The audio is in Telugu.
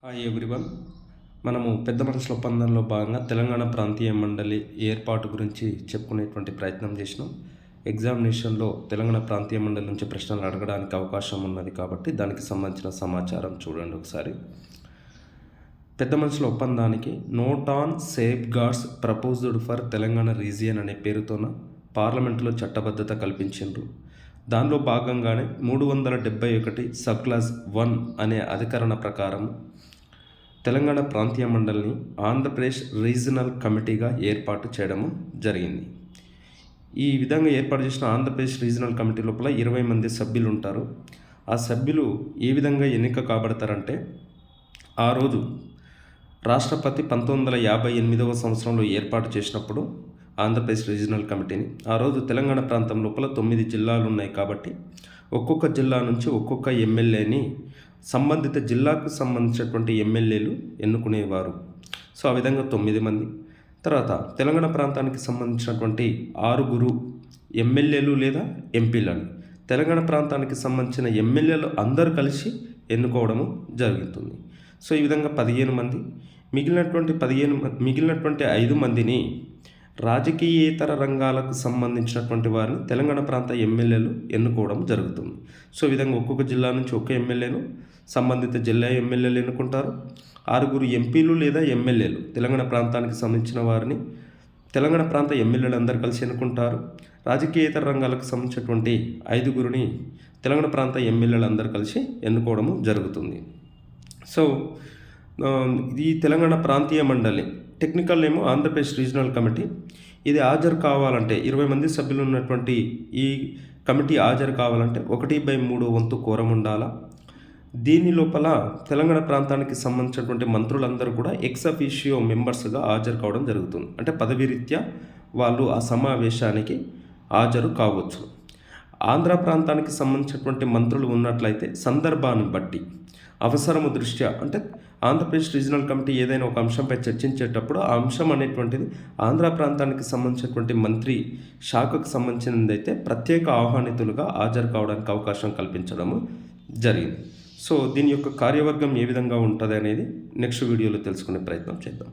Hi everyone. మనము పెద్ద మనుషుల ఒప్పందంలో భాగంగా తెలంగాణ ప్రాంతీయ మండలి ఏర్పాటు గురించి చెప్పుకునేటువంటి ప్రయత్నం చేసినాం. ఎగ్జామినేషన్లో తెలంగాణ ప్రాంతీయ మండలి నుంచి ప్రశ్నలు అడగడానికి అవకాశం ఉన్నది కాబట్టి దానికి సంబంధించిన సమాచారం చూడండి ఒకసారి. పెద్ద మనుషుల ఒప్పందానికి note on safe guards proposed for Telangana region అనే పేరుతోన పార్లమెంటులో చట్టబద్ధత కల్పించిండ్రు. దానిలో భాగంగానే 371 సబ్ క్లాస్ 1 అనే అధికరణ ప్రకారం తెలంగాణ ప్రాంతీయ మండలిని ఆంధ్రప్రదేశ్ రీజనల్ కమిటీగా ఏర్పాటు చేయడం జరిగింది. ఈ విధంగా ఏర్పాటు చేసిన ఆంధ్రప్రదేశ్ రీజనల్ కమిటీ లోపల 20 మంది సభ్యులు ఉంటారు. ఆ సభ్యులు ఏ విధంగా ఎన్నిక కాబడతారంటే, ఆ రోజు రాష్ట్రపతి 1958వ సంవత్సరంలో ఏర్పాటు చేసినప్పుడు ఆంధ్రప్రదేశ్ రీజనల్ కమిటీని, ఆ రోజు తెలంగాణ ప్రాంతం లోపల 9 జిల్లాలు ఉన్నాయి కాబట్టి ఒక్కొక్క జిల్లా నుంచి ఒక్కొక్క ఎమ్మెల్యేని సంబంధిత జిల్లాకు సంబంధించినటువంటి ఎమ్మెల్యేలు ఎన్నుకునేవారు. సో ఆ విధంగా 9 మంది. తర్వాత తెలంగాణ ప్రాంతానికి సంబంధించినటువంటి 6 ఎమ్మెల్యేలు లేదా ఎంపీలను తెలంగాణ ప్రాంతానికి సంబంధించిన ఎమ్మెల్యేలు అందరూ కలిసి ఎన్నుకోవడము జరుగుతుంది. సో ఈ విధంగా 15 మంది. మిగిలినటువంటి 5 మందిని రాజకీయేతర రంగాలకు సంబంధించినటువంటి వారిని తెలంగాణ ప్రాంత ఎమ్మెల్యేలు ఎన్నుకోవడం జరుగుతుంది. సో ఈ విధంగా ఒక్కొక్క జిల్లా నుంచి ఒక్క ఎమ్మెల్యేను సంబంధిత జిల్లా ఎమ్మెల్యేలు ఎన్నుకుంటారు. 6 ఎంపీలు లేదా ఎమ్మెల్యేలు తెలంగాణ ప్రాంతానికి సంబంధించిన వారిని తెలంగాణ ప్రాంత ఎమ్మెల్యేలు అందరూ కలిసి ఎన్నుకుంటారు. రాజకీయేతర రంగాలకు సంబంధించినటువంటి 5 తెలంగాణ ప్రాంత ఎమ్మెల్యేలు అందరూ కలిసి ఎన్నుకోవడము జరుగుతుంది. సో ఇది తెలంగాణ ప్రాంతీయ మండలి, టెక్నికల్ ఏమో ఆంధ్రప్రదేశ్ రీజనల్ కమిటీ. ఇది హాజరు కావాలంటే 20 మంది సభ్యులు ఉన్నటువంటి ఈ కమిటీ హాజరు కావాలంటే 1/3 వంతు కోరం ఉండాలా. దీని లోపల తెలంగాణ ప్రాంతానికి సంబంధించినటువంటి మంత్రులందరూ కూడా ఎక్స్ అఫీషియో మెంబర్స్గా హాజరు కావడం జరుగుతుంది. అంటే పదవి రీత్యా వాళ్ళు ఆ సమావేశానికి హాజరు కావచ్చు. ఆంధ్ర ప్రాంతానికి సంబంధించినటువంటి మంత్రులు ఉన్నట్లయితే సందర్భాన్ని బట్టి అవసరము దృష్ట్యా, అంటే ఆంధ్రప్రదేశ్ రీజనల్ కమిటీ ఏదైనా ఒక అంశంపై చర్చించేటప్పుడు ఆ అంశం అనేటువంటిది ఆంధ్ర ప్రాంతానికి సంబంధించినటువంటి మంత్రి శాఖకు సంబంధించినది అయితే ప్రత్యేక ఆహ్వానితులుగా హాజరు కావడానికి అవకాశం కల్పించడము జరిగింది. సో దీని యొక్క కార్యవర్గం ఏ విధంగా ఉంటుంది అనేది నెక్స్ట్ వీడియోలో తెలుసుకునే ప్రయత్నం చేద్దాం.